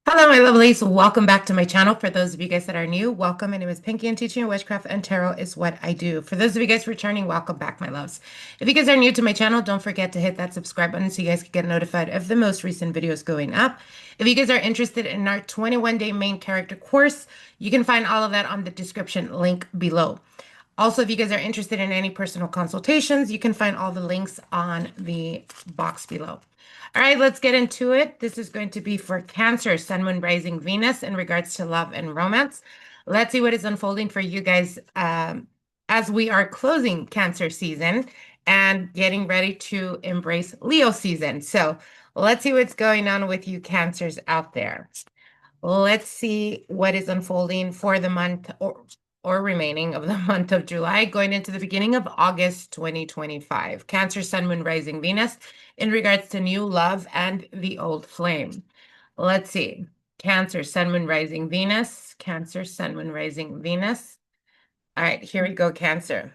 Hello, my lovelies. Welcome back to my channel. For those of you guys that are new, welcome. My name is Pinky, and teaching witchcraft and tarot is what I do. For those of you guys returning, welcome back, my loves. If you guys are new to my channel, don't forget to hit that subscribe button so you guys can get notified of the most recent videos going up. If you guys are interested in our 21-day main character course, you can find all of that on the description link below. Also, if you guys are interested in any personal consultations, you can find all the links on the box below. All right, let's get into it. This is going to be for Cancer, Sun, Moon, Rising, Venus in regards to love and romance. Let's see what is unfolding for you guys as we are closing Cancer season and getting ready to embrace Leo season. So let's see what's going on with you Cancers out there. Let's see what is unfolding for the month or remaining of the month of July, going into the beginning of August 2025. Cancer, Sun, Moon, Rising, Venus in regards to new love and the old flame. Let's see. Cancer, Sun, Moon, Rising, Venus. Cancer, Sun, Moon, Rising, Venus. All right, here we go, Cancer.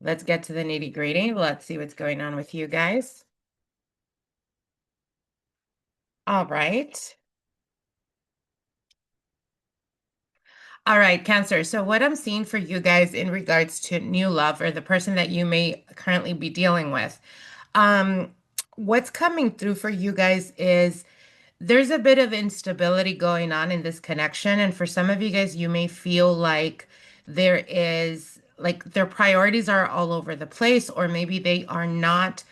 Let's get to the nitty-gritty. Let's see what's going on with you guys. All right. All right, Cancer. So what I'm seeing for you guys in regards to new love or the person that you may currently be dealing with, um, what's coming through for you guys is there's a bit of instability going on in this connection. And for some of you guys, you may feel like there is like their priorities are all over the place, or maybe they are not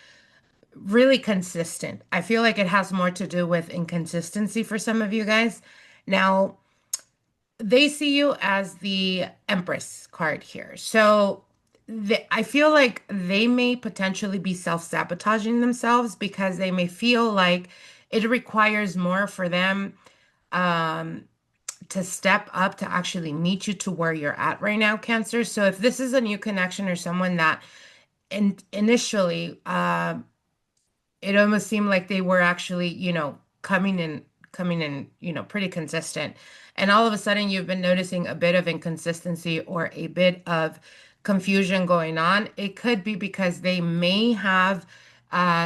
really consistent. I feel like it has more to do with inconsistency for some of you guys. Now, they see you as the Empress card here. So I feel like they may potentially be self-sabotaging themselves because they may feel like it requires more for them um, to step up to actually meet you to where you're at right now, Cancer. So if this is a new connection or someone that initially it almost seemed like they were actually, coming in, pretty consistent. And all of a sudden, you've been noticing a bit of inconsistency or a bit of confusion going on. It could be because they may have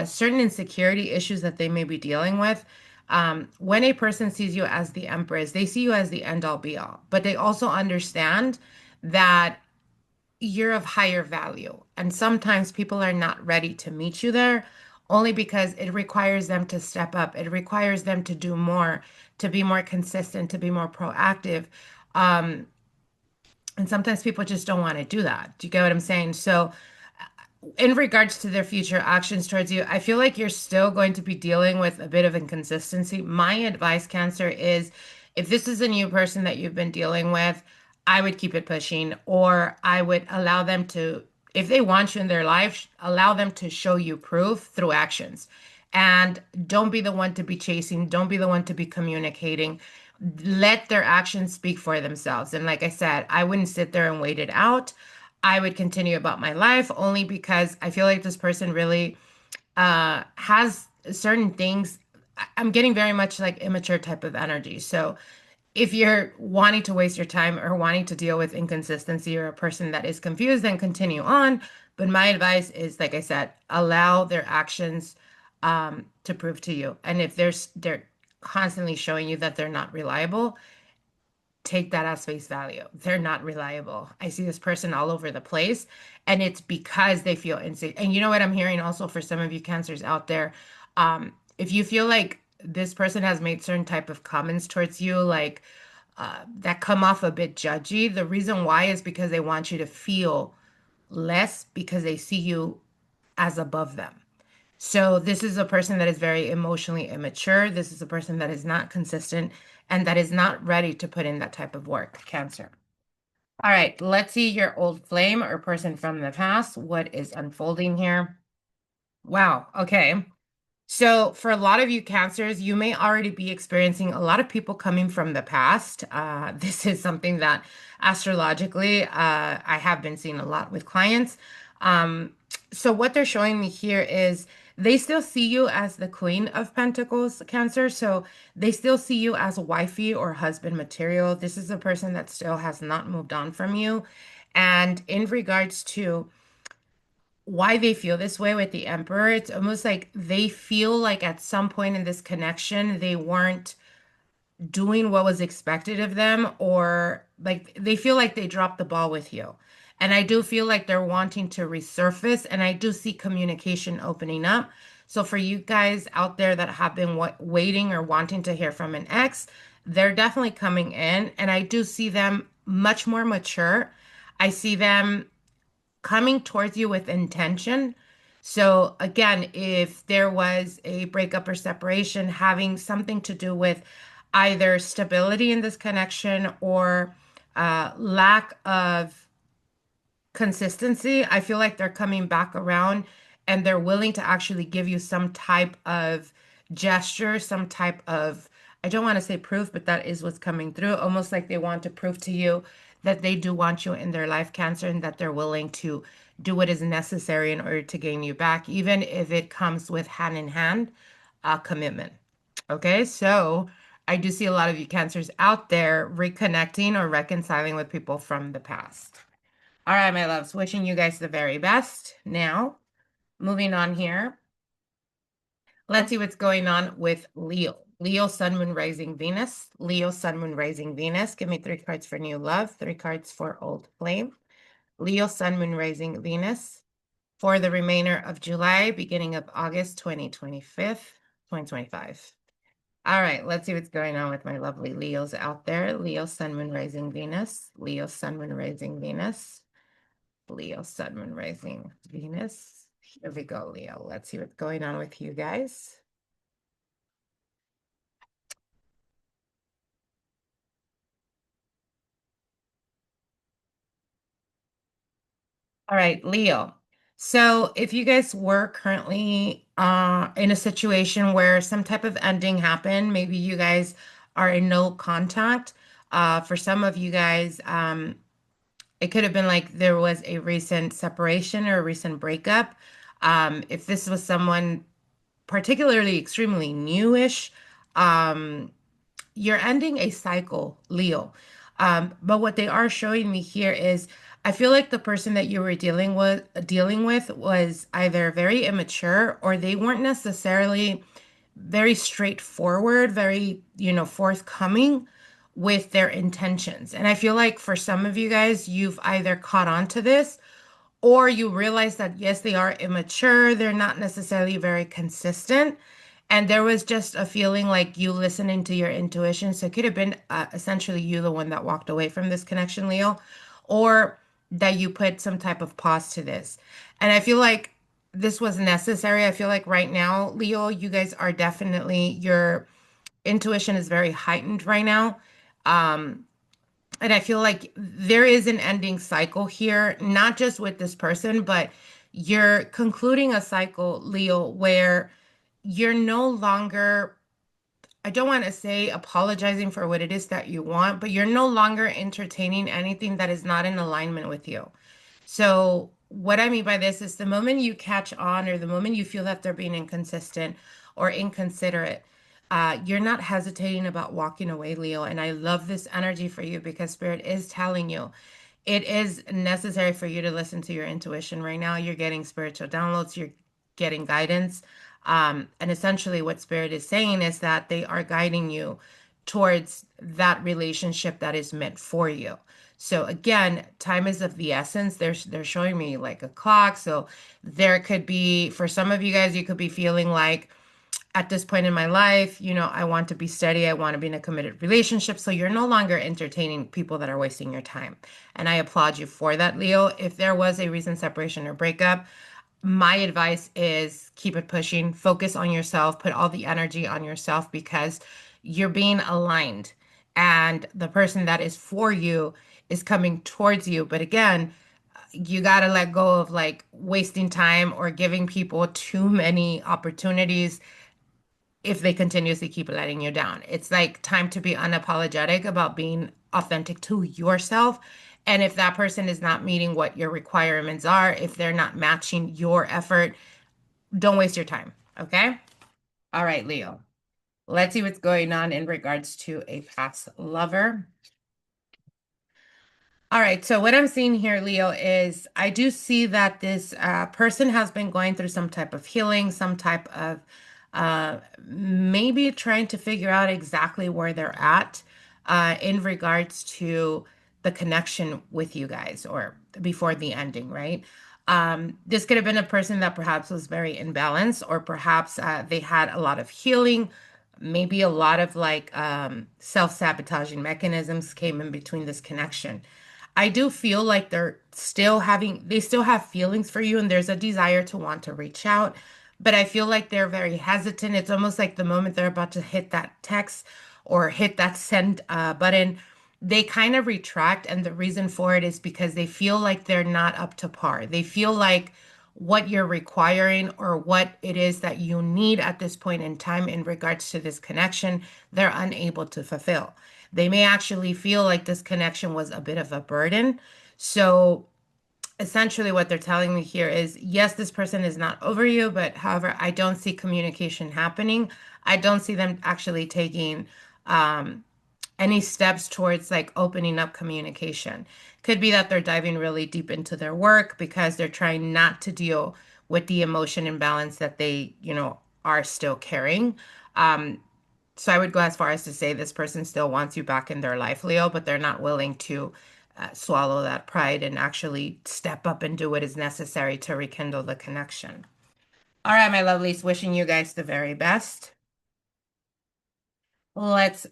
certain insecurity issues that they may be dealing with. When a person sees you as the Empress, they see you as the end all be all, but they also understand that you're of higher value. And sometimes people are not ready to meet you there only because it requires them to step up. It requires them to do more, to be more consistent, to be more proactive. Um, and sometimes people just don't want to do that. Do you get what I'm saying? So, in regards to their future actions towards you, I feel like you're still going to be dealing with a bit of inconsistency. My advice, Cancer, is if this is a new person that you've been dealing with, I would keep it pushing, or I would allow them to, if they want you in their life, allow them to show you proof through actions. And don't be the one to be chasing, don't be the one to be communicating. Let their actions speak for themselves. And like I said, I wouldn't sit there and wait it out. I would continue about my life only because I feel like this person really has certain things. I'm getting very much like immature type of energy. So if you're wanting to waste your time or wanting to deal with inconsistency or a person that is confused, then continue on. But my advice is, like I said, allow their actions to prove to you. And if they're constantly showing you that they're not reliable, take that as face value. They're not reliable. I see this person all over the place, and it's because they feel insane. And you know what I'm hearing also for some of you Cancers out there, if you feel like this person has made certain type of comments towards you, like that come off a bit judgy, the reason why is because they want you to feel less because they see you as above them. So this is a person that is very emotionally immature. This is a person that is not consistent and that is not ready to put in that type of work, Cancer. All right, let's see your old flame or person from the past. What is unfolding here? Wow, okay. So for a lot of you Cancers, you may already be experiencing a lot of people coming from the past. This is something that astrologically I have been seeing a lot with clients. So what they're showing me here is they still see you as the Queen of Pentacles, Cancer. So they still see you as a wifey or husband material. This is a person that still has not moved on from you. And in regards to why they feel this way with the Emperor, it's almost like they feel like at some point in this connection, they weren't. doing what was expected of them, or like they feel like they dropped the ball with you. And I do feel like they're wanting to resurface, and I do see communication opening up. So for you guys out there that have been waiting or wanting to hear from an ex, they're definitely coming in, and I do see them much more mature. I see them coming towards you with intention. So again, if there was a breakup or separation having something to do with either stability in this connection or lack of consistency, I feel like they're coming back around and they're willing to actually give you some type of gesture, some type of, I don't want to say proof, but that is what's coming through. Almost like they want to prove to you that they do want you in their life, Cancer, and that they're willing to do what is necessary in order to gain you back, even if it comes with hand in hand commitment. Okay, so I do see a lot of you Cancers out there reconnecting or reconciling with people from the past. All right, my loves, wishing you guys the very best. Now, moving on here, let's see what's going on with Leo. Leo, Sun, Moon, Rising, Venus. Leo, Sun, Moon, Rising, Venus. Give me 3 cards for new love, 3 cards for old flame. Leo, Sun, Moon, Rising, Venus. For the remainder of July, beginning of August 2025. All right, let's see what's going on with my lovely Leos out there. Leo, Sun, Moon, Rising, Venus. Leo, Sun, Moon, Rising, Venus. Leo, Sun, Moon, Rising, Venus. Here we go, Leo. Let's see what's going on with you guys. All right, Leo. So if you guys were currently in a situation where some type of ending happened, maybe you guys are in no contact. For some of you guys, it could have been like there was a recent separation or a recent breakup. If this was someone particularly extremely newish, um, you're ending a cycle, Leo. But what they are showing me here is I feel like the person that you were dealing with was either very immature or they weren't necessarily very straightforward, very, forthcoming with their intentions. And I feel like for some of you guys, you've either caught on to this or you realize that yes, they are immature, they're not necessarily very consistent. And there was just a feeling like you listening to your intuition. So it could have been essentially you, the one that walked away from this connection, Leo, or that you put some type of pause to this. And I feel like this was necessary. I feel like right now, Leo, you guys are definitely, your intuition is very heightened right now. Um, and I feel like there is an ending cycle here, not just with this person, but you're concluding a cycle, Leo, where you're no longer, I don't want to say apologizing for what it is that you want, but you're no longer entertaining anything that is not in alignment with you. So, what I mean by this is the moment you catch on or the moment you feel that they're being inconsistent or inconsiderate, you're not hesitating about walking away, Leo. And I love this energy for you because Spirit is telling you it is necessary for you to listen to your intuition right now. You're getting spiritual downloads, you're getting guidance. And essentially, what Spirit is saying is that they are guiding you towards that relationship that is meant for you. So again, time is of the essence. They're showing me like a clock. So there could be, for some of you guys, you could be feeling like at this point in my life, I want to be steady. I want to be in a committed relationship. So you're no longer entertaining people that are wasting your time. And I applaud you for that, Leo. If there was a recent separation or breakup, my advice is keep it pushing, focus on yourself, put all the energy on yourself because you're being aligned and the person that is for you is coming towards you. But again, you got to let go of like wasting time or giving people too many opportunities if they continuously keep letting you down. It's like time to be unapologetic about being authentic to yourself. And if that person is not meeting what your requirements are, if they're not matching your effort, don't waste your time. Okay? All right, Leo. Let's see what's going on in regards to a past lover. All right, so what I'm seeing here, Leo, is I do see that this person has been going through some type of healing, some type of maybe trying to figure out exactly where they're at in regards to the connection with you guys or before the ending, right? This could have been a person that perhaps was very imbalanced, or perhaps they had a lot of healing, maybe a lot of like self-sabotaging mechanisms came in between this connection. I do feel like they still have feelings for you and there's a desire to want to reach out, but I feel like they're very hesitant. It's almost like the moment they're about to hit that text or hit that send button, they kind of retract. And the reason for it is because they feel like they're not up to par. They feel like what you're requiring or what it is that you need at this point in time in regards to this connection, they're unable to fulfill. They may actually feel like this connection was a bit of a burden. So essentially what they're telling me here is, yes, this person is not over you, but however, I don't see communication happening. I don't see them actually taking um, any steps towards like opening up communication. Could be that they're diving really deep into their work because they're trying not to deal with the emotion imbalance that they, are still carrying. Um, so I would go as far as to say this person still wants you back in their life, Leo, but they're not willing to swallow that pride and actually step up and do what is necessary to rekindle the connection. All right, my lovelies, wishing you guys the very best. Let's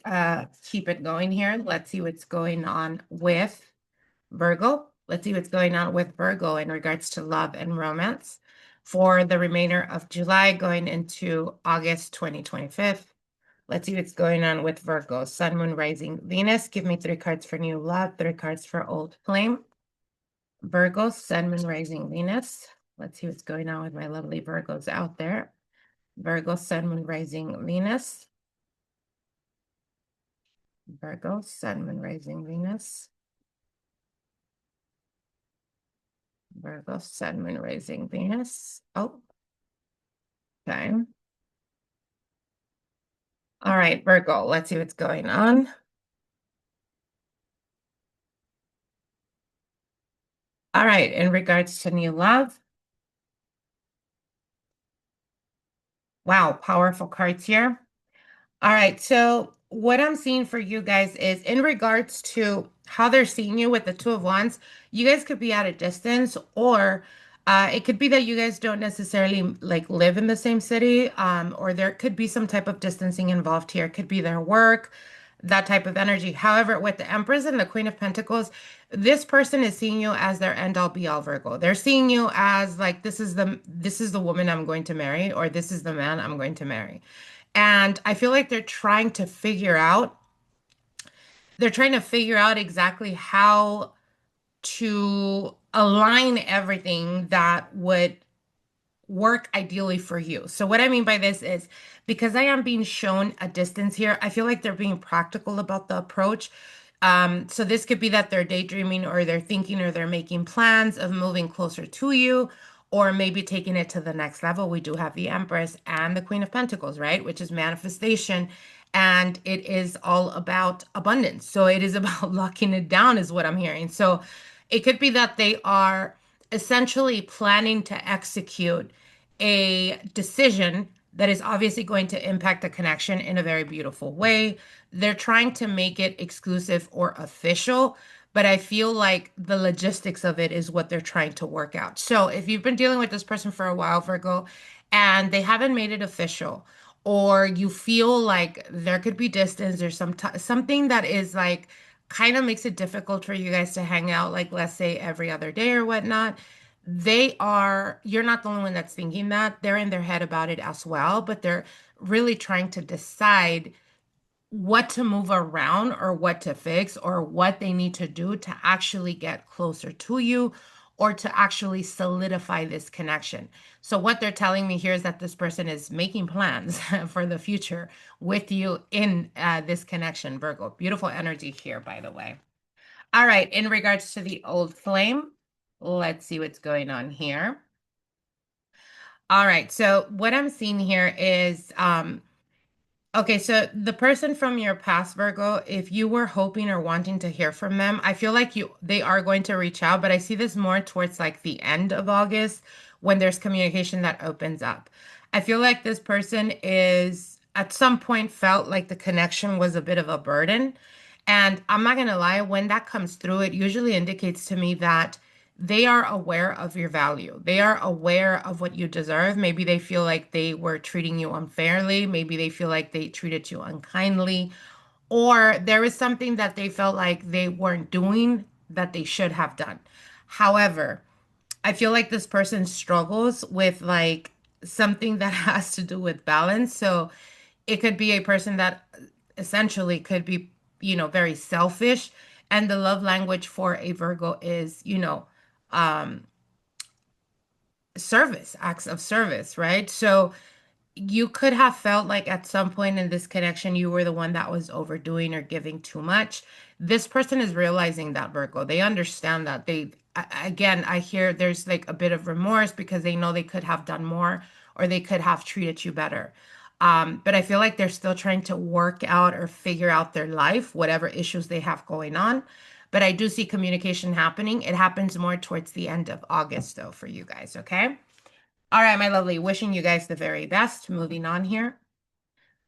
keep it going here. Let's see what's going on with Virgo. Let's see what's going on with Virgo in regards to love and romance for the remainder of July going into August 2025. Let's see what's going on with Virgo. Sun, Moon, Rising, Venus. Give me 3 cards for new love, 3 cards for old flame. Virgo, Sun, Moon, Rising, Venus. Let's see what's going on with my lovely Virgos out there. Virgo, Sun, Moon, Rising, Venus. Virgo, Sun, Moon, Rising, Venus. Virgo, Sun, Moon, Rising, Venus. Oh, okay. All right, Virgo, let's see what's going on. All right, in regards to new love. Wow, powerful cards here. All right, so what I'm seeing for you guys is in regards to how they're seeing you with the Two of Wands, you guys could be at a distance, or it could be that you guys don't necessarily like live in the same city, or there could be some type of distancing involved here. It could be their work, that type of energy. However, with the Empress and the Queen of Pentacles, this person is seeing you as their end all be all Virgo. They're seeing you as like this is the woman I'm going to marry, or this is the man I'm going to marry. And I feel like they're trying to figure out exactly how to align everything that would work ideally for you. So what I mean by this is because I am being shown a distance here, I feel like they're being practical about the approach. So this could be that they're daydreaming or they're thinking or they're making plans of moving closer to you or maybe taking it to the next level. We do have the Empress and the Queen of Pentacles, right? Which is manifestation. And it is all about abundance. So it is about locking it down, is what I'm hearing. So it could be that they are essentially planning to execute a decision that is obviously going to impact the connection in a very beautiful way. They're trying to make it exclusive or official, but I feel like the logistics of it is what they're trying to work out. So if you've been dealing with this person for a while, Virgo, and they haven't made it official, or you feel like there could be distance or something that is like kind of makes it difficult for you guys to hang out, like let's say every other day or whatnot. You're not the only one that's thinking that. They're in their head about it as well, but they're really trying to decide what to move around or what to fix or what they need to do to actually get closer to you or to actually solidify this connection. So what they're telling me here is that this person is making plans for the future with you in this connection, Virgo. Beautiful energy here, by the way. All right, in regards to the old flame, let's see what's going on here. All right, so what I'm seeing here is okay, so the person from your past, Virgo, if you were hoping or wanting to hear from them, I feel like they are going to reach out, but I see this more towards like the end of August when there's communication that opens up. I feel like this person is at some point felt like the connection was a bit of a burden. And I'm not going to lie, when that comes through, it usually indicates to me that they are aware of your value. They are aware of what you deserve. Maybe they feel like they were treating you unfairly. Maybe they feel like they treated you unkindly, or there is something that they felt like they weren't doing that they should have done. However, I feel like this person struggles with like something that has to do with balance. So it could be a person that essentially could be, very selfish. And the love language for a Virgo is, um, service, acts of service, right? So you could have felt like at some point in this connection, you were the one that was overdoing or giving too much. This person is realizing that, Virgo. They understand that. Again, I hear there's like a bit of remorse because they know they could have done more or they could have treated you better. But I feel like they're still trying to work out or figure out their life, whatever issues they have going on. But I do see communication happening. It happens more towards the end of August, though, for you guys, okay? All right, my lovely. Wishing you guys the very best. Moving on here.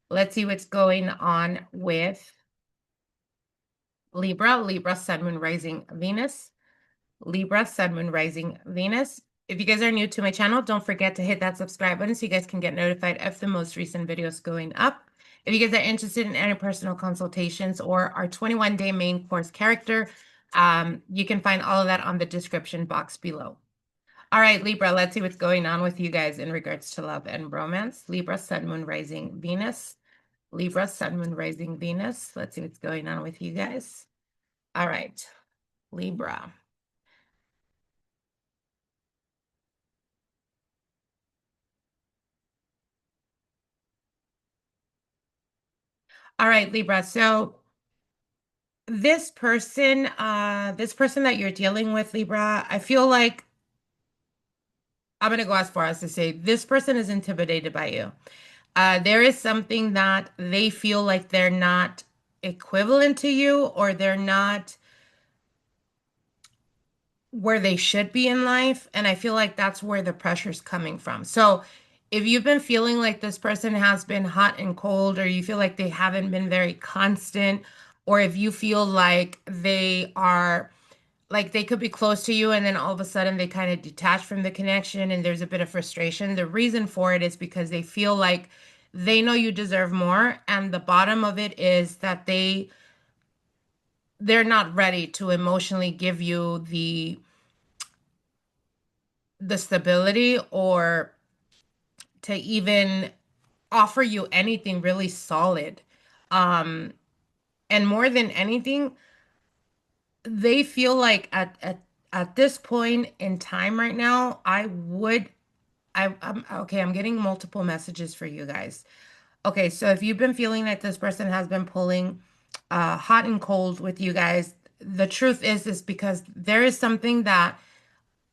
Let's see what's going on with Libra. Libra, Sun, Moon, Rising, Venus. Libra, Sun, Moon, Rising, Venus. If you guys are new to my channel, don't forget to hit that subscribe button so you guys can get notified of the most recent videos going up. If you guys are interested in any personal consultations or our 21-day main course character, you can find all of that on the description box below. All right, Libra, let's see what's going on with you guys in regards to love and romance. Libra, Sun, Moon, Rising, Venus. Libra, Sun, Moon, Rising, Venus. Let's see what's going on with you guys. All right, Libra. All right, Libra. So this person that you're dealing with, Libra, I feel like I'm gonna go as far as to say this person is intimidated by you. There is something that they feel like they're not equivalent to you, or they're not where they should be in life. And I feel like that's where the pressure's coming from. So if you've been feeling like this person has been hot and cold, or you feel like they haven't been very constant, or if you feel like they are like they could be close to you and then all of a sudden they kind of detach from the connection and there's a bit of frustration, the reason for it is because they feel like they know you deserve more. And the bottom of it is that they're not ready to emotionally give you the stability or to even offer you anything really solid. Um, and more than anything, they feel like at this point in time right now, I'm okay, I'm getting multiple messages for you guys. Okay, so if you've been feeling like this person has been pulling hot and cold with you guys, the truth is because there is something that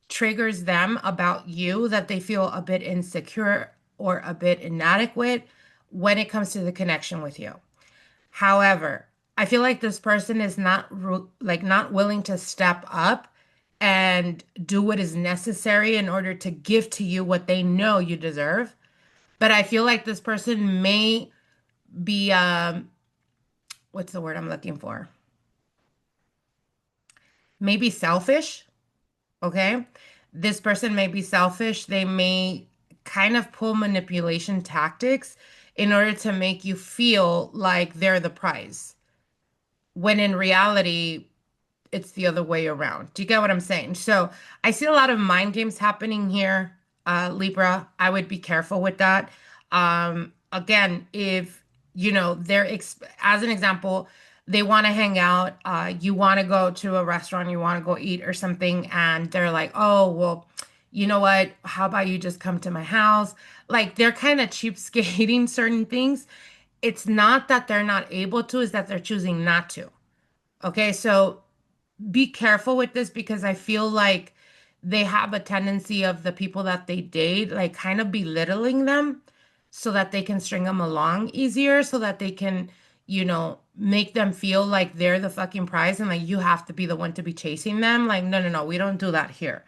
triggers them about you that they feel a bit insecure or a bit inadequate when it comes to the connection with you. However, I feel like this person is not willing to step up and do what is necessary in order to give to you what they know you deserve. But I feel like this person may be what's the word I'm looking for? Maybe selfish. Okay. This person may be selfish. They may kind of pull manipulation tactics in order to make you feel like they're the prize, when in reality, it's the other way around. Do you get what I'm saying? So I see a lot of mind games happening here, Libra. I would be careful with that. Again, if as an example, they want to hang out, you want to go to a restaurant, you want to go eat or something, and they're like, oh, well, you know what? How about you just come to my house? Like they're kind of cheapskating certain things. It's not that they're not able to, is that they're choosing not to. Okay, so be careful with this because I feel like they have a tendency of the people that they date, like kind of belittling them so that they can string them along easier, so that they can, make them feel like they're the fucking prize and like you have to be the one to be chasing them. Like, no, no, no, we don't do that here.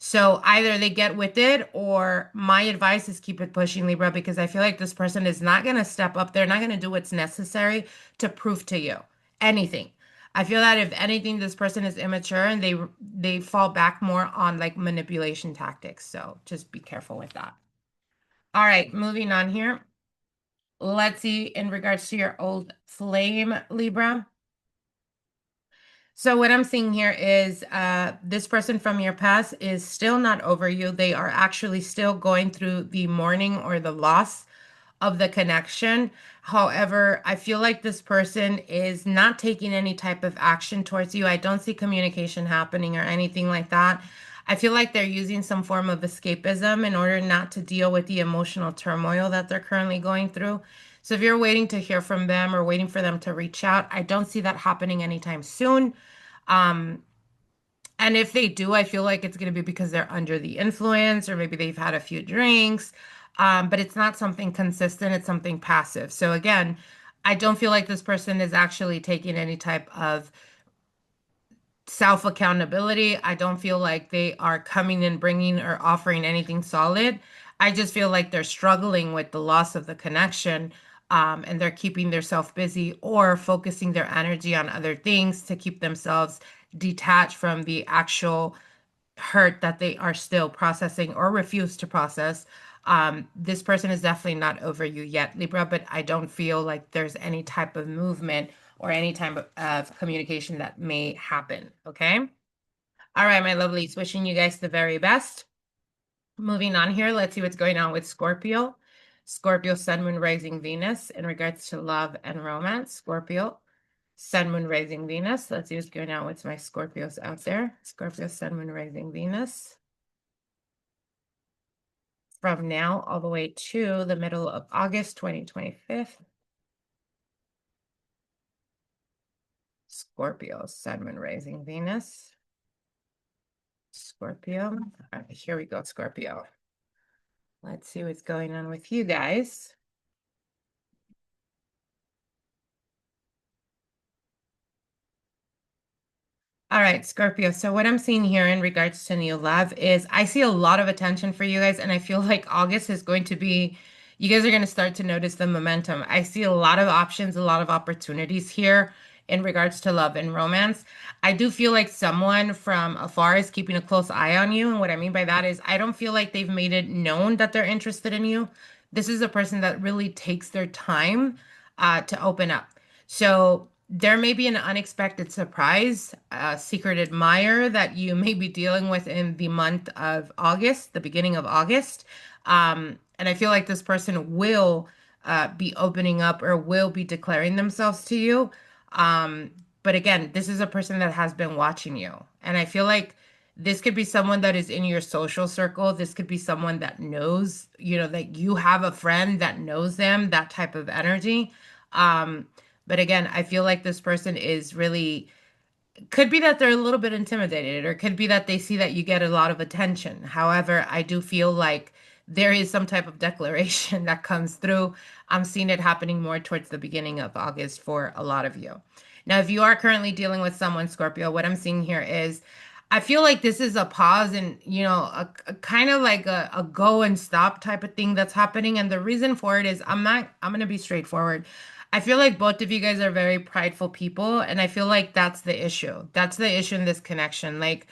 So either they get with it, or my advice is keep it pushing, Libra, because I feel like this person is not going to step up. They're not going to do what's necessary to prove to you anything. I feel that if anything, this person is immature and they fall back more on like manipulation tactics. So just be careful with that. All right, moving on here. Let's see in regards to your old flame, Libra. So what I'm seeing here is this person from your past is still not over you. They are actually still going through the mourning or the loss of the connection. However, I feel like this person is not taking any type of action towards you. I don't see communication happening or anything like that. I feel like they're using some form of escapism in order not to deal with the emotional turmoil that they're currently going through. So if you're waiting to hear from them or waiting for them to reach out, I don't see that happening anytime soon. Um, and if they do, I feel like it's going to be because they're under the influence or maybe they've had a few drinks. But it's not something consistent, it's something passive. So again, I don't feel like this person is actually taking any type of self accountability. I don't feel like they are coming and bringing or offering anything solid. I just feel like they're struggling with the loss of the connection, and they're keeping themselves busy or focusing their energy on other things to keep themselves detached from the actual hurt that they are still processing or refuse to process. This person is definitely not over you yet, Libra, but I don't feel like there's any type of movement or any type of communication that may happen. Okay. All right, my lovelies, wishing you guys the very best. Moving on here, let's see what's going on with Scorpio. Scorpio, Sun, Moon, Rising, Venus in regards to love and romance. Scorpio, Sun, Moon, Rising, Venus. Let's see what's going on with my Scorpios out there. Scorpio, Sun, Moon, Rising, Venus. From now all the way to the middle of August 2025. Scorpio, Sun, Moon, Rising, Venus. Scorpio. All right, here we go, Scorpio. Let's see what's going on with you guys. All right, Scorpio. So what I'm seeing here in regards to new love is I see a lot of attention for you guys, and I feel like August is going to be, you guys are going to start to notice the momentum. I see a lot of options, a lot of opportunities here in regards to love and romance. I do feel like someone from afar is keeping a close eye on you. And what I mean by that is I don't feel like they've made it known that they're interested in you. This is a person that really takes their time to open up. So there may be an unexpected surprise, a secret admirer that you may be dealing with in the month of August, the beginning of August. And I feel like this person will be opening up or will be declaring themselves to you. Um, but again, this is a person that has been watching you. And I feel like this could be someone that is in your social circle. This could be someone that knows, that you have a friend that knows them, that type of energy. Um, but again, I feel like this person is really, could be that they're a little bit intimidated, or could be that they see that you get a lot of attention. However, I do feel like there is some type of declaration that comes through. I'm seeing it happening more towards the beginning of August for a lot of you. Now, if you are currently dealing with someone, Scorpio, what I'm seeing here is I feel like this is a pause and, a kind of like a go and stop type of thing that's happening. And the reason for it is I'm going to be straightforward. I feel like both of you guys are very prideful people, and I feel like that's the issue. That's the issue in this connection. Like,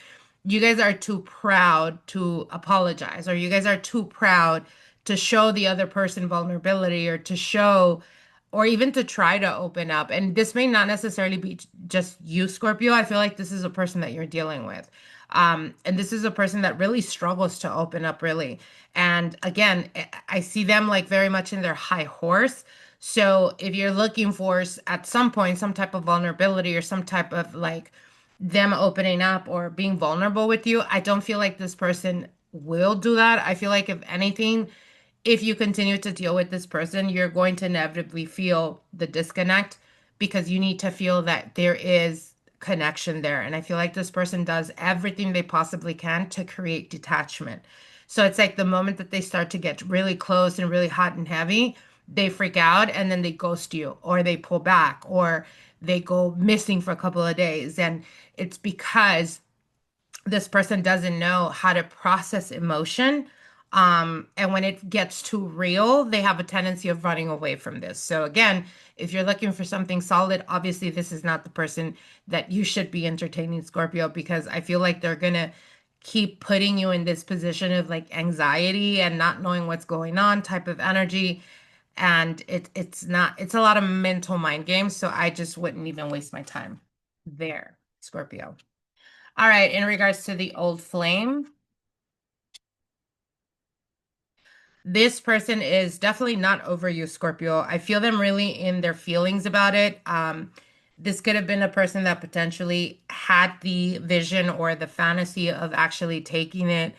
you guys are too proud to apologize, or you guys are too proud to show the other person vulnerability, or to show, or even to try to open up. And this may not necessarily be just you, Scorpio. I feel like this is a person that you're dealing with. And this is a person that really struggles to open up, really. And again, I see them like very much in their high horse. So if you're looking for at some point some type of vulnerability or some type of like them opening up or being vulnerable with you, I don't feel like this person will do that. I feel like if anything, if you continue to deal with this person, you're going to inevitably feel the disconnect because you need to feel that there is connection there. And I feel like this person does everything they possibly can to create detachment. So it's like the moment that they start to get really close and really hot and heavy, they freak out and then they ghost you, or they pull back, or they go missing for a couple of days. And it's because this person doesn't know how to process emotion. And when it gets too real, they have a tendency of running away from this. So again, if you're looking for something solid, obviously this is not the person that you should be entertaining, Scorpio, because I feel like they're gonna keep putting you in this position of like anxiety and not knowing what's going on type of energy. And it's not, it's a lot of mental mind games. So I just wouldn't even waste my time there, Scorpio. All right, in regards to the old flame, this person is definitely not over you, Scorpio. I feel them really in their feelings about it. This could have been a person that potentially had the vision or the fantasy of actually taking it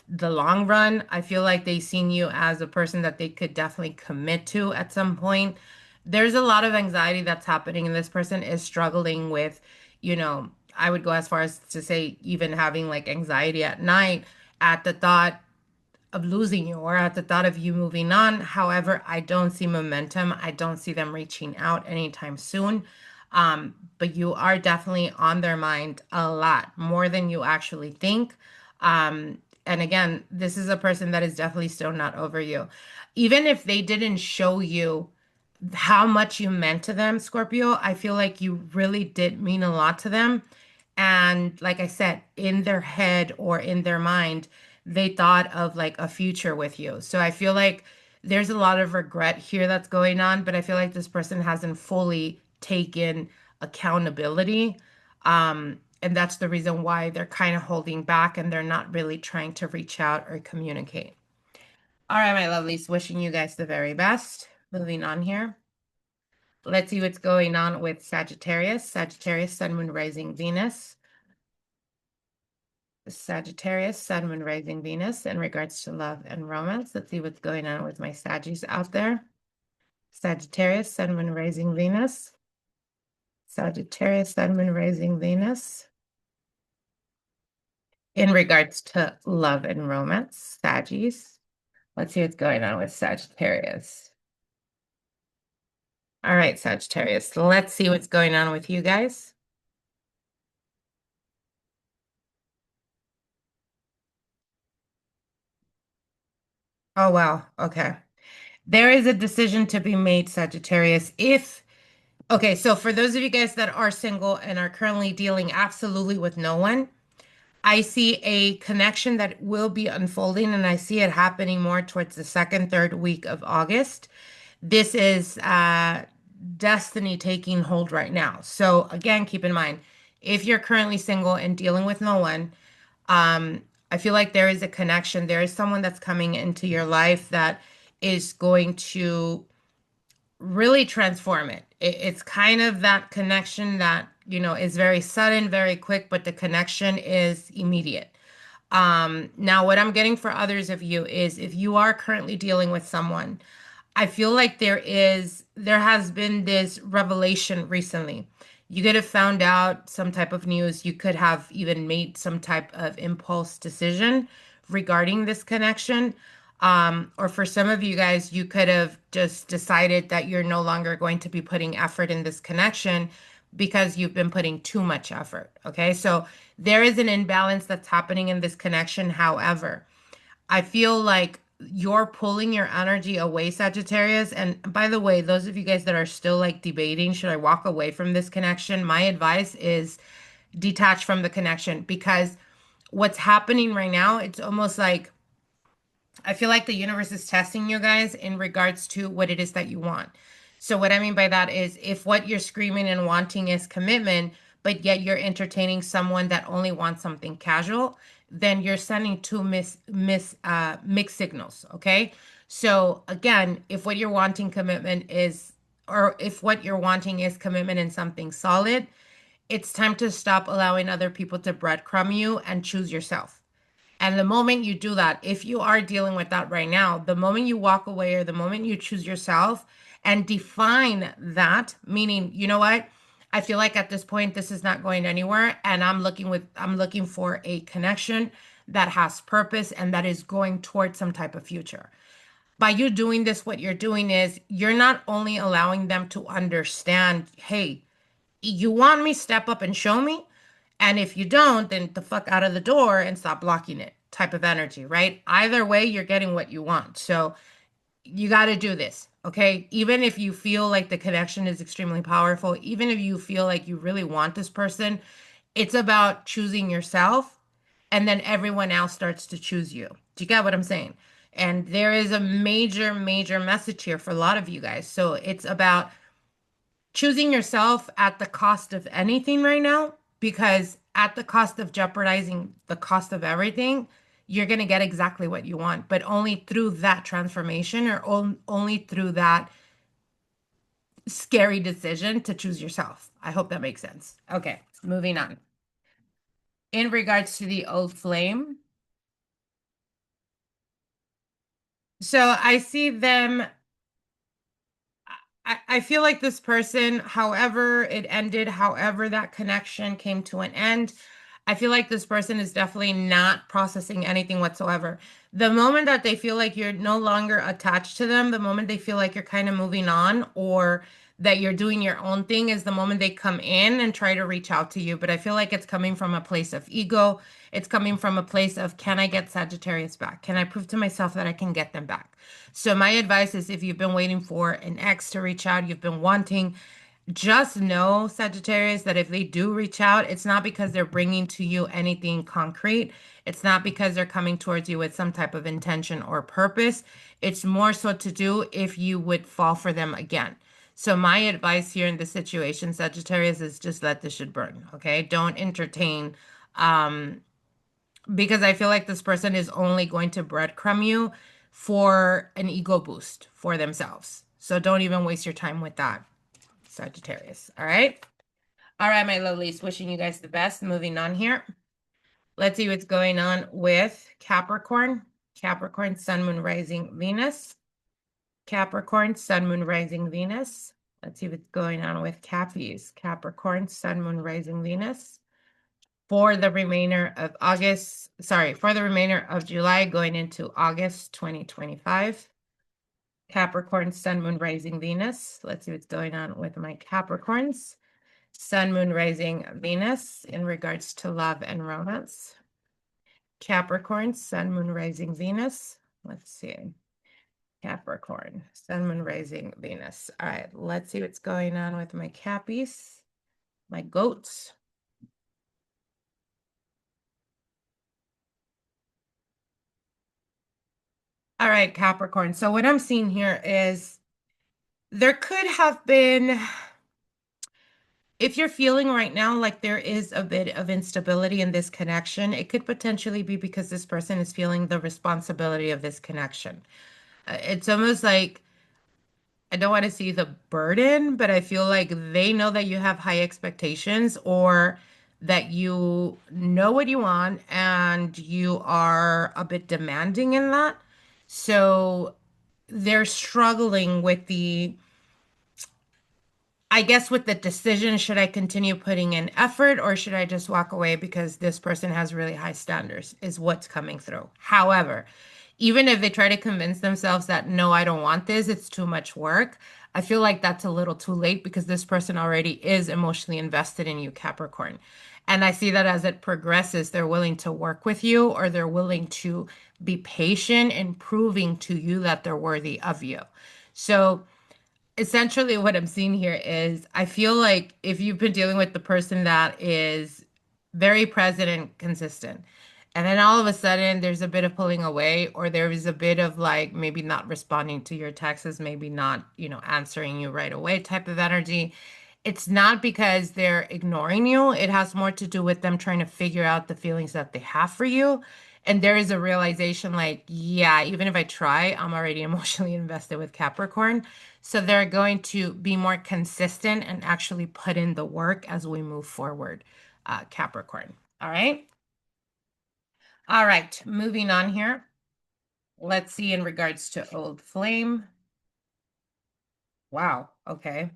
the long run. I feel like they seen you as a person that they could definitely commit to at some point. There's a lot of anxiety that's happening, and this person is struggling with, I would go as far as to say even having like anxiety at night at the thought of losing you or at the thought of you moving on. However, I don't see momentum. I don't see them reaching out anytime soon. But you are definitely on their mind a lot more than you actually think. And again, this is a person that is definitely still not over you. Even if they didn't show you how much you meant to them, Scorpio, I feel like you really did mean a lot to them. And like I said, in their head or in their mind, they thought of like a future with you. So I feel like there's a lot of regret here that's going on, but I feel like this person hasn't fully taken accountability. And that's the reason why they're kind of holding back and they're not really trying to reach out or communicate. All right, my lovelies, wishing you guys the very best. Moving on here. Let's see what's going on with Sagittarius. Sagittarius, Sun, Moon, Rising, Venus. Sagittarius, Sun, Moon, Rising, Venus in regards to love and romance. Let's see what's going on with my Saggies out there. Sagittarius, Sun, Moon, Rising, Venus. Sagittarius, Sun, Moon, Rising, Venus. In regards to love and romance, Saggies. Let's see what's going on with Sagittarius. All right, Sagittarius. Let's see what's going on with you guys. Oh, wow. Okay. There is a decision to be made, Sagittarius. Okay, so for those of you guys that are single and are currently dealing absolutely with no one, I see a connection that will be unfolding, and I see it happening more towards the second, third week of August. This is destiny taking hold right now. So again, keep in mind, if you're currently single and dealing with no one, I feel like there is a connection. There is someone that's coming into your life that is going to really transform it. It's kind of that connection that, is very sudden, very quick, but the connection is immediate. Now what I'm getting for others of you is if you are currently dealing with someone, I feel like there has been this revelation recently. You could have found out some type of news. You could have even made some type of impulse decision regarding this connection. Or for some of you guys, you could have just decided that you're no longer going to be putting effort in this connection because you've been putting too much effort. Okay. So there is an imbalance that's happening in this connection. However, I feel like you're pulling your energy away, Sagittarius. And by the way, those of you guys that are still like debating, should I walk away from this connection? My advice is detach from the connection because what's happening right now, it's almost like I feel like the universe is testing you guys in regards to what it is that you want. So, what I mean by that is if what you're screaming and wanting is commitment, but yet you're entertaining someone that only wants something casual, then you're sending two mixed signals. Okay. So, again, if what you're wanting commitment is, or if what you're wanting is commitment in something solid, it's time to stop allowing other people to breadcrumb you and choose yourself. And the moment you do that, if you are dealing with that right now, the moment you walk away or the moment you choose yourself and define that, meaning, you know what? I feel like at this point this is not going anywhere and I'm looking for a connection that has purpose and that is going towards some type of future. By you doing this, what you're doing is you're not only allowing them to understand, hey, you want me, step up and show me, And if you don't, then the fuck out of the door and stop blocking it type of energy, right? Either way, you're getting what you want. So you got to do this, okay? Even if you feel like the connection is extremely powerful, even if you feel like you really want this person, it's about choosing yourself, and then everyone else starts to choose you. Do you get what I'm saying? And there is a major, major message here for a lot of you guys. So it's about choosing yourself at the cost of anything right now, because at the cost of jeopardizing the cost of everything, you're going to get exactly what you want, but only through that transformation, or only through that scary decision to choose yourself. I hope that makes sense. Okay, moving on. In regards to the old flame, so I see them. I feel like this person, however it ended, however that connection came to an end, I feel like this person is definitely not processing anything whatsoever. The moment that they feel like you're no longer attached to them, the moment they feel like you're kind of moving on, or that you're doing your own thing, is the moment they come in and try to reach out to you. But I feel like it's coming from a place of ego. It's coming from a place of, can I get Sagittarius back? Can I prove to myself that I can get them back? So my advice is, if you've been waiting for an ex to reach out, you've been wanting, just know, Sagittarius, that if they do reach out, it's not because they're bringing to you anything concrete. It's not because they're coming towards you with some type of intention or purpose. It's more so to do if you would fall for them again. So my advice here in this situation, Sagittarius, is just let this shit burn, okay? Don't entertain, um, because I feel like this person is only going to breadcrumb you for an ego boost for themselves. So don't even waste your time with that, Sagittarius. All right. All right, my lovelies. Wishing you guys the best. Moving on here. Let's see what's going on with Capricorn. Capricorn, Sun, Moon, Rising, Venus. Capricorn, Sun, Moon, Rising, Venus. Let's see what's going on with Cappies. Capricorn, Sun, Moon, Rising, Venus. For the remainder of August, sorry, for the remainder of July going into August 2025. Capricorn, Sun, Moon, Rising, Venus. Let's see what's going on with my Capricorns. Sun, Moon, Rising, Venus in regards to love and romance. Capricorn, Sun, Moon, Rising, Venus. Let's see. Capricorn, Sun, Moon, Rising, Venus. All right, let's see what's going on with my Cappies, my goats. All right, Capricorn. So what I'm seeing here is there could have been, if you're feeling right now like there is a bit of instability in this connection, it could potentially be because this person is feeling the responsibility of this connection. It's almost like, I don't want to see the burden, but I feel like they know that you have high expectations, or that you know what you want and you are a bit demanding in that. So they're struggling with the, I guess, with the decision, should I continue putting in effort, or should I just walk away because this person has really high standards, is what's coming through. However, even if they try to convince themselves that, no, I don't want this, it's too much work, I feel like that's a little too late, because this person already is emotionally invested in you, Capricorn. And I see that as it progresses, they're willing to work with you, or they're willing to be patient in proving to you that they're worthy of you. So, essentially what I'm seeing here is, I feel like if you've been dealing with the person that is very present and consistent, and then all of a sudden there's a bit of pulling away, or there is a bit of like maybe not responding to your texts, maybe not, answering you right away type of energy, it's not because they're ignoring you. It has more to do with them trying to figure out the feelings that they have for you. And there is a realization like, yeah, even if I try, I'm already emotionally invested with Capricorn. So they're going to be more consistent and actually put in the work as we move forward, Capricorn. All right. All right. Moving on here. Let's see in regards to Old Flame. Wow. Okay.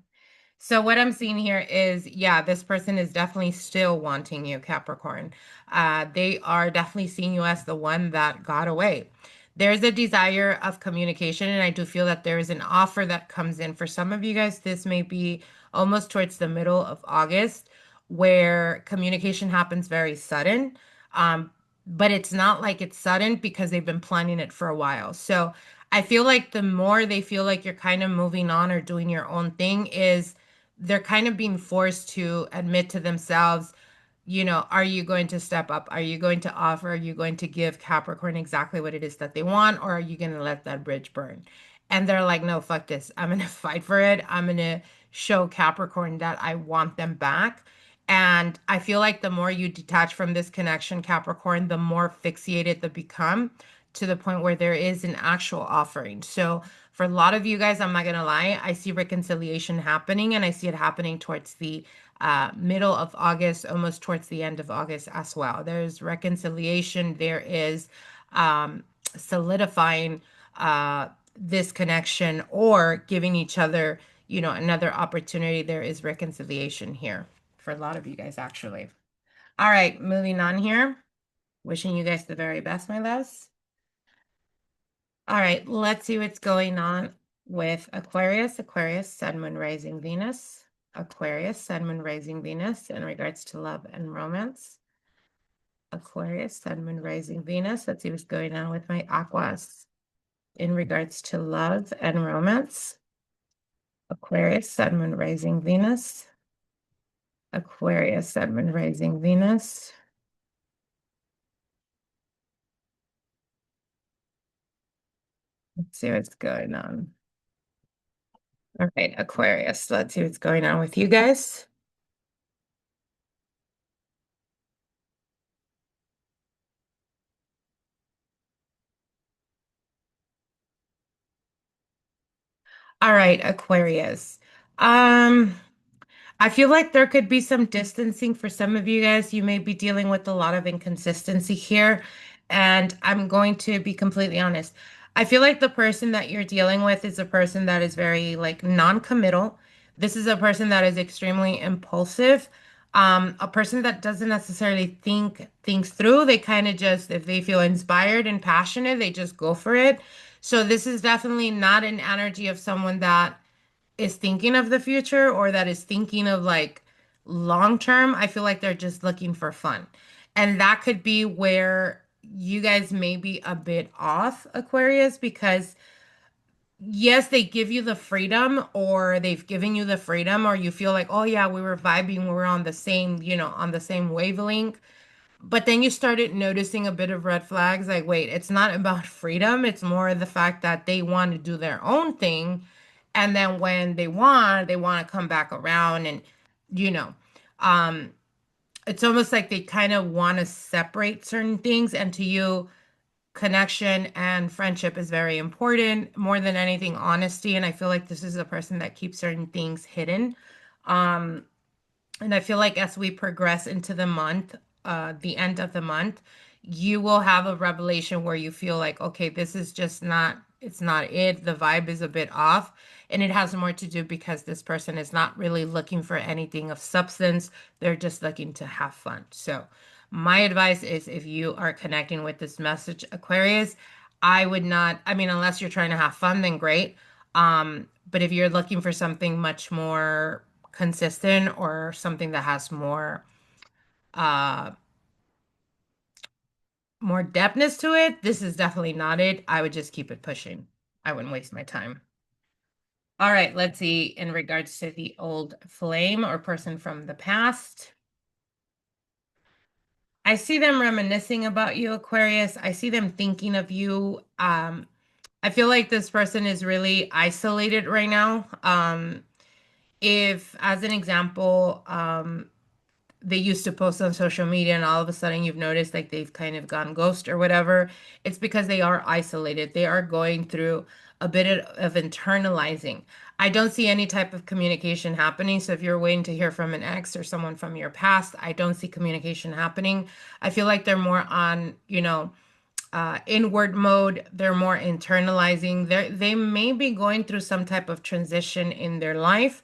So what I'm seeing here is, yeah, this person is definitely still wanting you, Capricorn. They are definitely seeing you as the one that got away. There's a desire of communication, and I do feel that there is an offer that comes in. For some of you guys, this may be almost towards the middle of August, where communication happens very sudden. Um, but it's not like it's sudden because they've been planning it for a while. So I feel like the more they feel like you're kind of moving on or doing your own thing is they're kind of being forced to admit to themselves, are you going to step up? Are you going to offer? Are you going to give Capricorn exactly what it is that they want? Or are you going to let that bridge burn? And they're like, no, fuck this. I'm going to fight for it. I'm going to show Capricorn that I want them back. And I feel like the more you detach from this connection, Capricorn, the more fixated they become to the point where there is an actual offering. So for a lot of you guys, I'm not going to lie, I see reconciliation happening and I see it happening towards the middle of August, almost towards the end of August as well. There's reconciliation, there is um, solidifying this connection or giving each other, another opportunity. There is reconciliation here for a lot of you guys, actually. All right, moving on here. Wishing you guys the very best, my loves. All right, let's see what's going on with Aquarius. Aquarius, Sun, Moon, Rising, Venus. Aquarius, Sun, Moon, Rising, Venus in regards to love and romance. Aquarius, Sun, Moon, Rising, Venus. Let's see what's going on with my Aquas in regards to love and romance. Aquarius, Sun, Moon, Rising, Venus. Aquarius, Sun, Moon, Rising, Venus. Let's see what's going on. All right, Aquarius. Let's see what's going on with you guys. All right, Aquarius. Um, I feel like there could be some distancing for some of you guys. You may be dealing with a lot of inconsistency here. And I'm going to be completely honest. I feel like the person that you're dealing with is a person that is very like non-committal. This is a person that is extremely impulsive. A person that doesn't necessarily think things through. They kind of just, if they feel inspired and passionate, they just go for it. So this is definitely not an energy of someone that is thinking of the future or that is thinking of like long term. I feel like they're just looking for fun. And that could be where you guys may be a bit off, Aquarius, because yes, they give you the freedom or they've given you the freedom, or you feel like, oh yeah, we were vibing, we were on the same, on the same wavelength. But then you started noticing a bit of red flags like, wait, it's not about freedom. It's more the fact that they want to do their own thing. And then when they want to come back around and, you know, um, it's almost like they kind of want to separate certain things. And to you, connection and friendship is very important, more than anything, honesty. And I feel like this is a person that keeps certain things hidden. Um, and I feel like as we progress into the month, the end of the month, you will have a revelation where you feel like, okay, this is just not, it's not it. The vibe is a bit off. And it has more to do because this person is not really looking for anything of substance. They're just looking to have fun. So, my advice is if you are connecting with this message, Aquarius, I would not, I mean, unless you're trying to have fun, then great. But if you're looking for something much more consistent or something that has uh more depthness to it, this is definitely not it. I would just keep it pushing. I wouldn't waste my time. All right, let's see in regards to the old flame or person from the past. I see them reminiscing about you, Aquarius. I see them thinking of you. I feel like this person is really isolated right now. If, as an example, they used to post on social media and all of a sudden you've noticed like they've kind of gone ghost or whatever, it's because they are isolated. They are going through a bit of internalizing. I don't see any type of communication happening. So if you're waiting to hear from an ex or someone from your past, I don't see communication happening. I feel like they're more on, inward mode. They're more internalizing. They may be going through some type of transition in their life.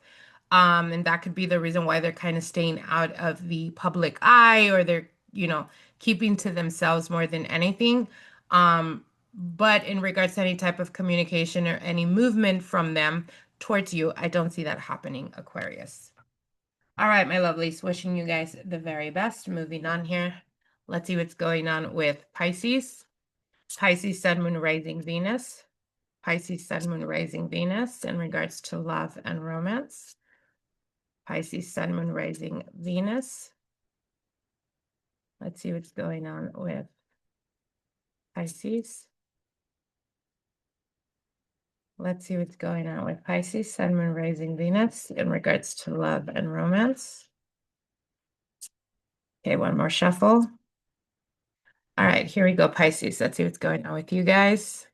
And that could be the reason why they're kind of staying out of the public eye or they're, keeping to themselves more than anything. But in regards to any type of communication or any movement from them towards you, I don't see that happening, Aquarius. All right, my lovelies, wishing you guys the very best. Moving on here. Let's see what's going on with Pisces. Pisces, Sun, Moon, Rising, Venus. Pisces, Sun, Moon, Rising, Venus in regards to love and romance. Pisces, Sun, Moon, Rising, Venus. Let's see what's going on with Pisces. Let's see what's going on with Pisces, Sun, Moon, Rising, Venus in regards to love and romance. Okay, one more shuffle. All right, here we go, Pisces. Let's see what's going on with you guys.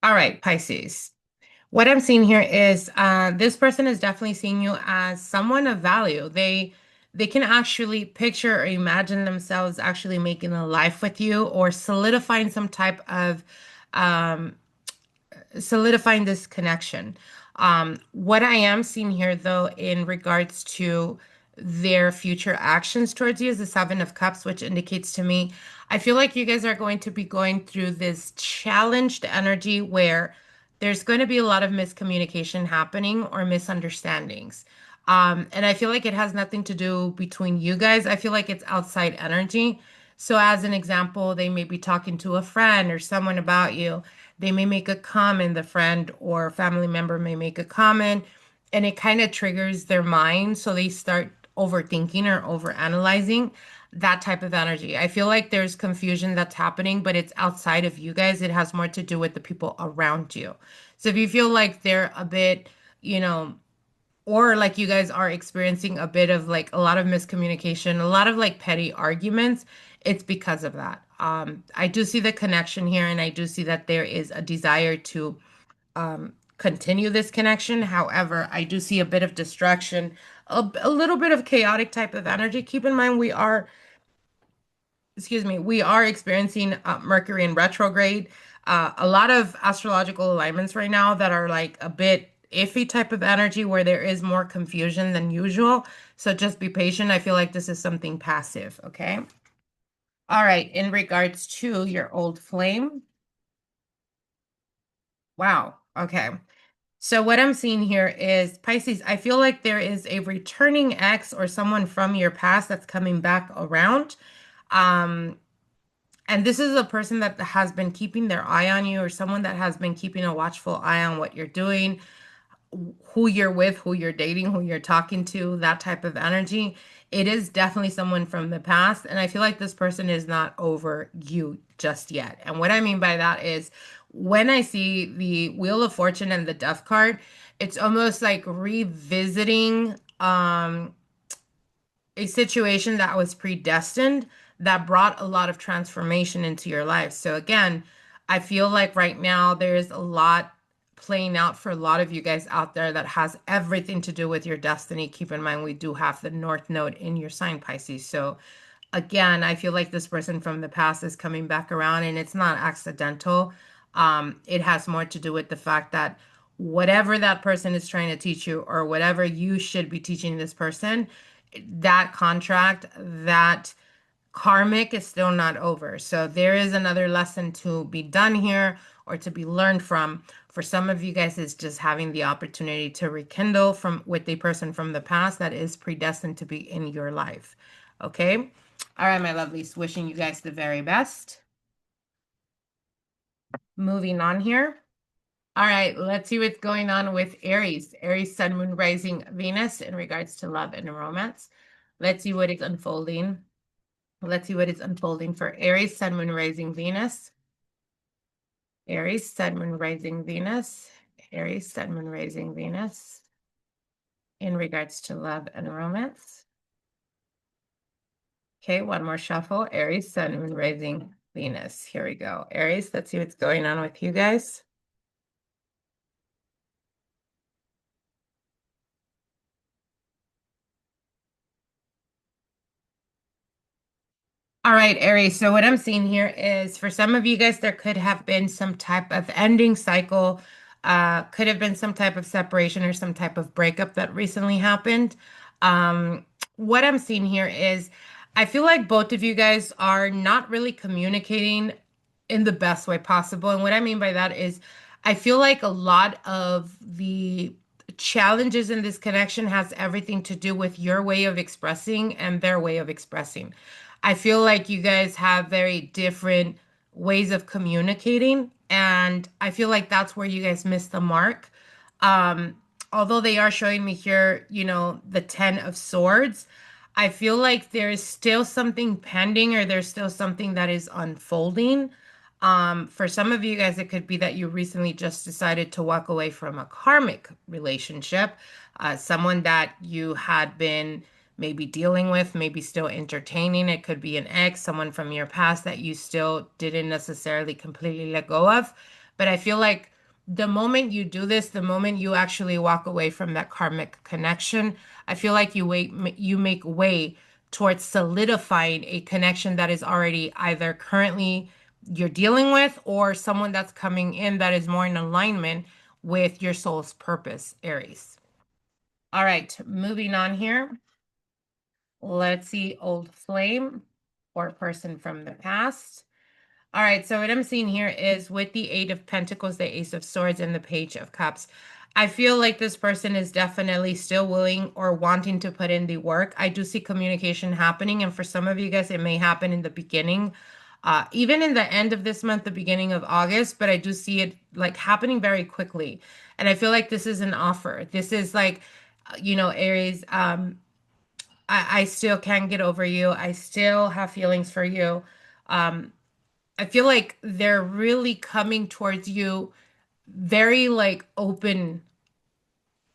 All right, Pisces. What I'm seeing here is this person is definitely seeing you as someone of value. They can actually picture or imagine themselves actually making a life with you or um, solidifying this connection. What I am seeing here, though, in regards to their future actions towards you is the Seven of Cups, which indicates to me, I feel like you guys are going to be going through this challenged energy where there's going to be a lot of miscommunication happening or misunderstandings. And I feel like it has nothing to do between you guys. I feel like it's outside energy. So, as an example, they may be talking to a friend or someone about you. They may make a comment, the friend or family member may make a comment, and it kind of triggers their mind. So they start overthinking or overanalyzing that type of energy. I feel like there's confusion that's happening, but it's outside of you guys. It has more to do with the people around you. So if you feel like they're a bit, you know, or like you guys are experiencing a bit of like a lot of miscommunication, a lot of like petty arguments, it's because of that. I do see the connection here, and I do see that there is a desire to continue this connection. However, I do see a bit of distraction, a little bit of chaotic type of energy. Keep in mind, we are experiencing Mercury in retrograde. A lot of astrological alignments right now that are like a bit iffy type of energy where there is more confusion than usual. So just be patient. I feel like this is something passive, okay? All right, in regards to your old flame. Wow, okay. So what I'm seeing here is Pisces, I feel like there is a returning ex or someone from your past that's coming back around. Um, And this is a person that has been keeping their eye on you or someone that has been keeping a watchful eye on what you're doing, who you're with, who you're dating, who you're talking to, that type of energy. It is definitely someone from the past. And I feel like this person is not over you just yet. And what I mean by that is when I see the Wheel of Fortune and the Death card, it's almost like revisiting a situation that was predestined that brought a lot of transformation into your life. So again, I feel like right now there's a lot playing out for a lot of you guys out there that has everything to do with your destiny. Keep in mind, we do have the North Node in your sign, Pisces. So again, I feel like this person from the past is coming back around and it's not accidental. It has more to do with the fact that whatever that person is trying to teach you or whatever you should be teaching this person, that contract, that karmic is still not over. So there is another lesson to be done here or to be learned from. For some of you guys, it's just having the opportunity to rekindle from with a person from the past that is predestined to be in your life. Okay. All right, my lovelies, wishing you guys the very best. Moving on here. All right, let's see what's going on with Aries. Aries, Sun, Moon, Rising, Venus in regards to love and romance. Let's see what is unfolding. Let's see what is unfolding for Aries, Sun, Moon, Rising, Venus. Aries, Sun, Moon, Rising, Venus. Aries, Sun, Moon, Rising, Venus in regards to love and romance. Okay, one more shuffle. Aries, Sun, Moon, Rising, Venus. Here we go. Aries, let's see what's going on with you guys. All right, Aries. So what I'm seeing here is for some of you guys, there could have been some type of ending cycle, could have been some type of separation or some type of breakup that recently happened. What I'm seeing here is I feel like both of you guys are not really communicating in the best way possible. And what I mean by that is, I feel like a lot of the challenges in this connection has everything to do with your way of expressing and their way of expressing. I feel like you guys have very different ways of communicating, and I feel like that's where you guys miss the mark. Um, Although they are showing me here, the Ten of Swords, I feel like there's still something pending or there's still something that is unfolding. For some of you guys, it could be that you recently just decided to walk away from a karmic relationship, someone that you had been maybe dealing with, maybe still entertaining. It could be an ex, someone from your past that you still didn't necessarily completely let go of. But I feel like the moment you do this, the moment you actually walk away from that karmic connection, I feel like you make way towards solidifying a connection that is already either currently you're dealing with or someone that's coming in that is more in alignment with your soul's purpose, Aries. All right, moving on here. Let's see, old flame or person from the past. All right, so what I'm seeing here is with the Eight of Pentacles, the Ace of Swords, and the Page of Cups. I feel like this person is definitely still willing or wanting to put in the work. I do see communication happening, and for some of you guys, it may happen in the beginning, even in the end of this month, the beginning of August, but I do see it like happening very quickly. And I feel like this is an offer. This is like, Aries, I still can't get over you. I still have feelings for you. Um, I feel like they're really coming towards you very like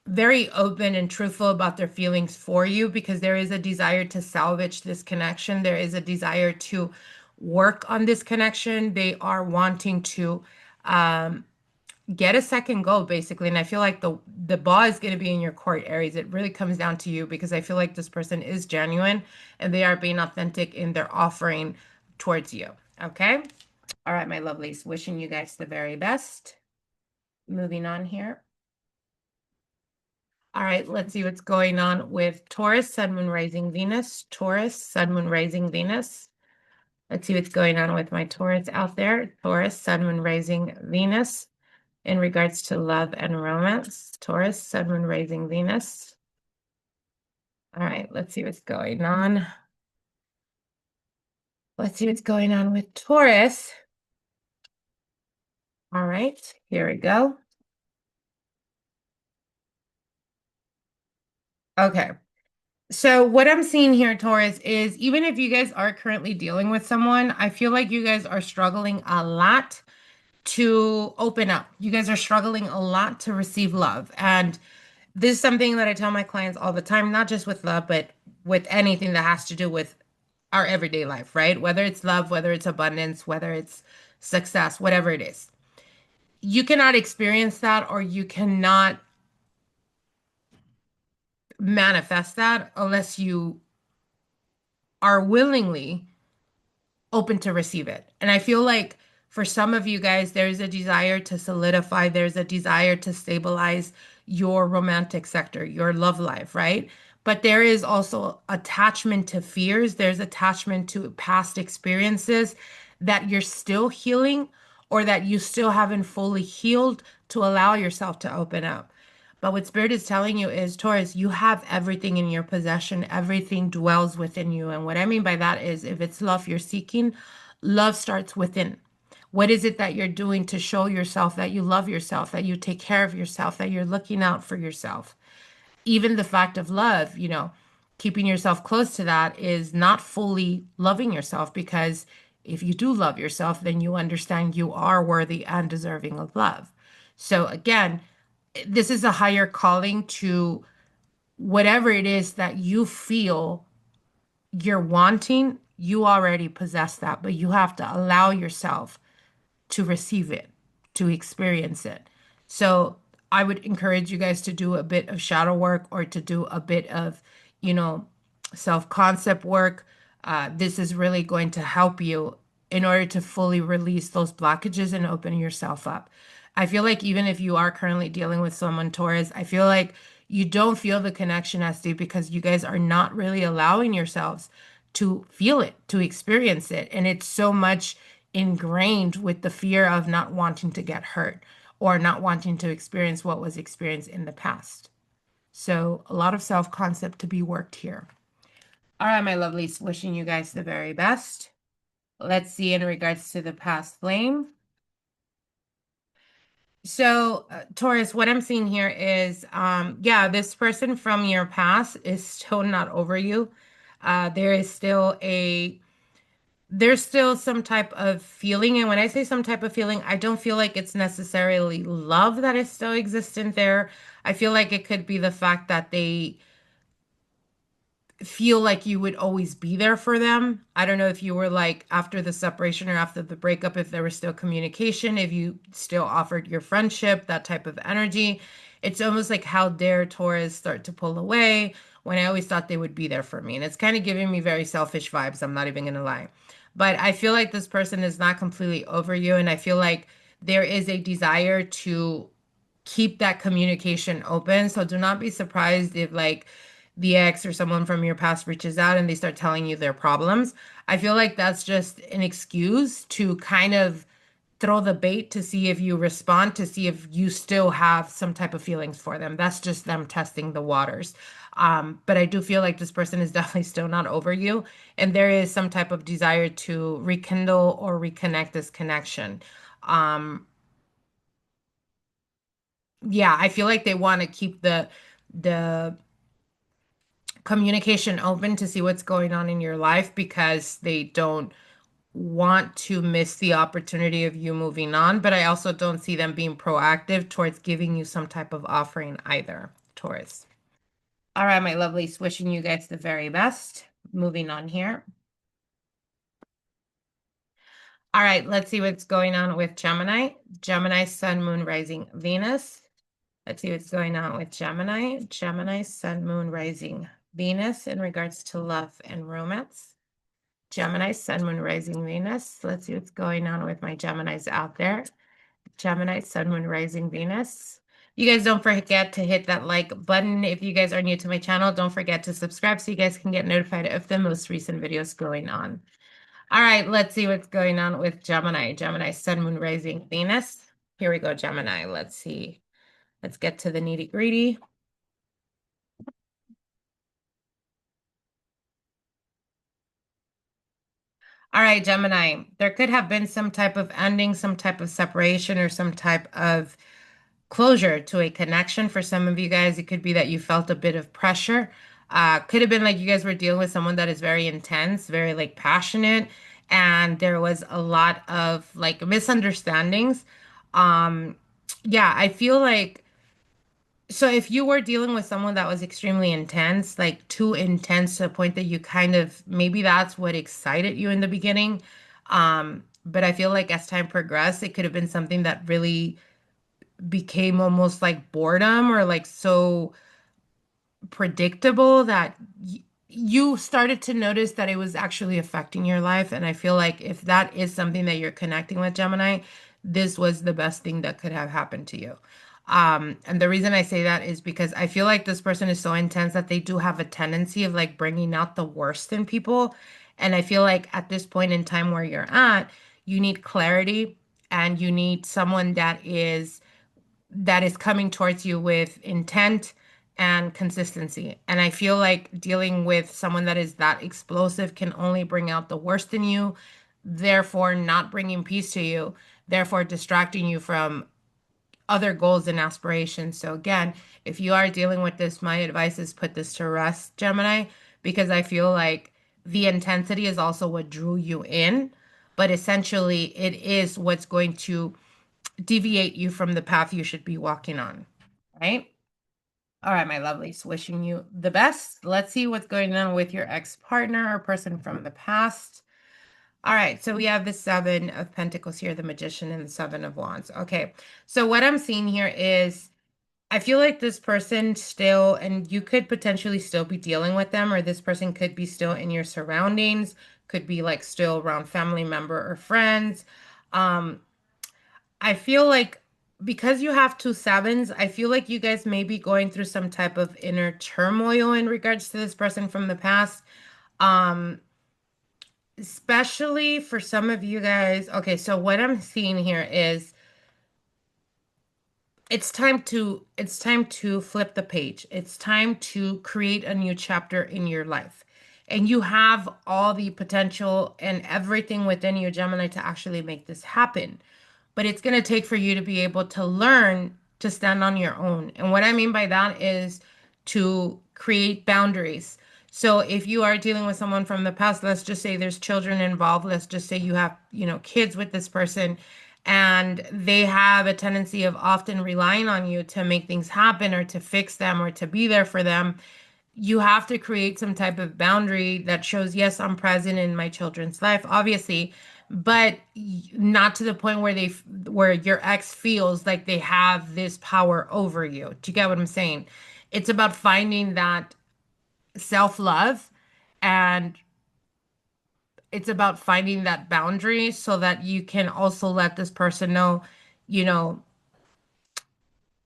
very open and truthful about their feelings for you because there is a desire to salvage this connection. There is a desire to work on this connection. They are wanting to um, get a second go, basically. And I feel like the ball is going to be in your court, Aries. It really comes down to you because I feel like this person is genuine and they are being authentic in their offering towards you. Okay? All right, my lovelies, wishing you guys the very best. Moving on here. All right, let's see what's going on with Taurus, Sun, Moon, Rising, Venus. Taurus, Sun, Moon, Rising, Venus. Let's see what's going on with my Taurus out there. Taurus, Sun, Moon, Rising, Venus. In regards to love and romance. Taurus, Sun, Moon, Rising, Venus. All right, let's see what's going on. Let's see what's going on with Taurus. All right, here we go. Okay. So what I'm seeing here, Taurus, is even if you guys are currently dealing with someone, I feel like you guys are struggling a lot to open up. You guys are struggling a lot to receive love. And this is something that I tell my clients all the time, not just with love, but with anything that has to do with our everyday life, right? Whether it's love, whether it's abundance, whether it's success, whatever it is. You cannot experience that or you cannot manifest that unless you are willingly open to receive it. And I feel like for some of you guys, there's a desire to solidify, there's a desire to stabilize your romantic sector, your love life, right? But there is also attachment to fears, there's attachment to past experiences that you're still healing or that you still haven't fully healed to allow yourself to open up. But what Spirit is telling you is, Taurus, you have everything in your possession. Everything dwells within you. And what I mean by that is if it's love you're seeking, love starts within. What is it that you're doing to show yourself that you love yourself, that you take care of yourself, that you're looking out for yourself? Even the fact of love, keeping yourself close to that is not fully loving yourself because if you do love yourself, then you understand you are worthy and deserving of love. So again, this is a higher calling to whatever it is that you feel you're wanting, you already possess that, but you have to allow yourself to receive it, to experience it. So I would encourage you guys to do a bit of shadow work or to do a bit of, you know, self-concept work. This is really going to help you in order to fully release those blockages and open yourself up. I feel like even if you are currently dealing with someone, Taurus, I feel like you don't feel the connection as deep because you guys are not really allowing yourselves to feel it, to experience it. And it's so much ingrained with the fear of not wanting to get hurt or not wanting to experience what was experienced in the past. So a lot of self-concept to be worked here. All right, my lovelies, wishing you guys the very best. Let's see in regards to the past flame. So, Taurus, what I'm seeing here is, yeah, this person from your past is still not over you. There is still there's still some type of feeling. And when I say some type of feeling, I don't feel like it's necessarily love that is still existent there. I feel like it could be the fact that they feel like you would always be there for them. I don't know if you were like after the separation or after the breakup, if there was still communication, if you still offered your friendship, that type of energy. It's almost like how dare Taurus start to pull away when I always thought they would be there for me. And it's kind of giving me very selfish vibes. I'm not even going to lie. But I feel like this person is not completely over you. And I feel like there is a desire to keep that communication open. So do not be surprised if like the ex or someone from your past reaches out and they start telling you their problems. I feel like that's just an excuse to kind of throw the bait to see if you respond, to see if you still have some type of feelings for them. That's just them testing the waters. But I do feel like this person is definitely still not over you, and there is some type of desire to rekindle or reconnect this connection. Um, yeah, I feel like they want to keep the communication open to see what's going on in your life because they don't want to miss the opportunity of you moving on. But I also don't see them being proactive towards giving you some type of offering either, Taurus. All right, my lovelies, wishing you guys the very best. Moving on here. All right, let's see what's going on with Gemini. Gemini, Sun, Moon, Rising, Venus. Let's see what's going on with Gemini. Gemini, Sun, Moon, Rising, Venus in regards to love and romance. Gemini, Sun, Moon, Rising, Venus. Let's see what's going on with my Geminis out there. Gemini, Sun, Moon, Rising, Venus. You guys don't forget to hit that like button. If you guys are new to my channel, don't forget to subscribe so you guys can get notified of the most recent videos going on. All right, let's see what's going on with Gemini. Gemini, Sun, Moon, Rising, Venus. Here we go, Gemini. Let's see. Let's get to the nitty gritty. All right, Gemini, there could have been some type of ending, some type of separation, or some type of closure to a connection for some of you guys. It could be that you felt a bit of pressure. Could have been like you guys were dealing with someone that is very intense, very like passionate, and there was a lot of like misunderstandings. Um, yeah, I feel like so if you were dealing with someone that was extremely intense, like too intense to a point that you kind of maybe that's what excited you in the beginning. But I feel like as time progressed, it could have been something that really became almost like boredom or like so predictable that you started to notice that it was actually affecting your life. And I feel like if that is something that you're connecting with, Gemini, this was the best thing that could have happened to you. And the reason I say that is because I feel like this person is so intense that they do have a tendency of like bringing out the worst in people. And I feel like at this point in time where you're at, you need clarity and you need someone that is coming towards you with intent and consistency. And I feel like dealing with someone that is that explosive can only bring out the worst in you, therefore not bringing peace to you, therefore distracting you from other goals and aspirations. So again, if you are dealing with this, my advice is put this to rest, Gemini, because I feel like the intensity is also what drew you in, but essentially it is what's going to deviate you from the path you should be walking on, right? All right, my lovelies, wishing you the best. Let's see what's going on with your ex-partner or person from the past. All right, so we have the Seven of Pentacles here, the Magician, and the Seven of Wands. Okay, so what I'm seeing here is I feel like this person still, and you could potentially still be dealing with them, or this person could be still in your surroundings, could be like still around family member or friends. Um, I feel like because you have two sevens, I feel like you guys may be going through some type of inner turmoil in regards to this person from the past. Um, especially for some of you guys. Okay, so what I'm seeing here is it's time to flip the page. It's time to create a new chapter in your life. And you have all the potential and everything within you, Gemini, to actually make this happen. But it's going to take for you to be able to learn to stand on your own. And what I mean by that is to create boundaries. So if you are dealing with someone from the past, let's just say there's children involved. Let's just say you have, kids with this person and they have a tendency of often relying on you to make things happen or to fix them or to be there for them. You have to create some type of boundary that shows, yes, I'm present in my children's life, obviously, but not to the point where where your ex feels like they have this power over you. Do you get what I'm saying? It's about finding that self-love, and it's about finding that boundary so that you can also let this person know, you know,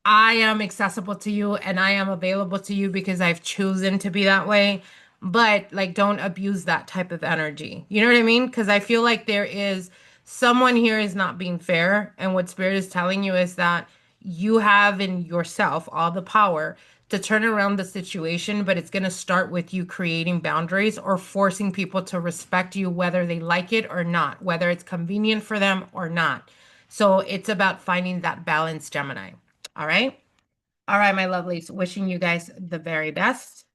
I am accessible to you and I am available to you because I've chosen to be that way. But like, don't abuse that type of energy. You know what I mean? Because I feel like there is someone here is not being fair. And what Spirit is telling you is that you have in yourself all the power to turn around the situation, but it's going to start with you creating boundaries or forcing people to respect you, whether they like it or not, whether it's convenient for them or not. So it's about finding that balance, Gemini. All right. All right, my lovelies. Wishing you guys the very best.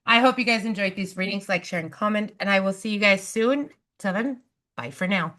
I hope you guys enjoyed these readings. Like, share, and comment. And I will see you guys soon. Till then, bye for now.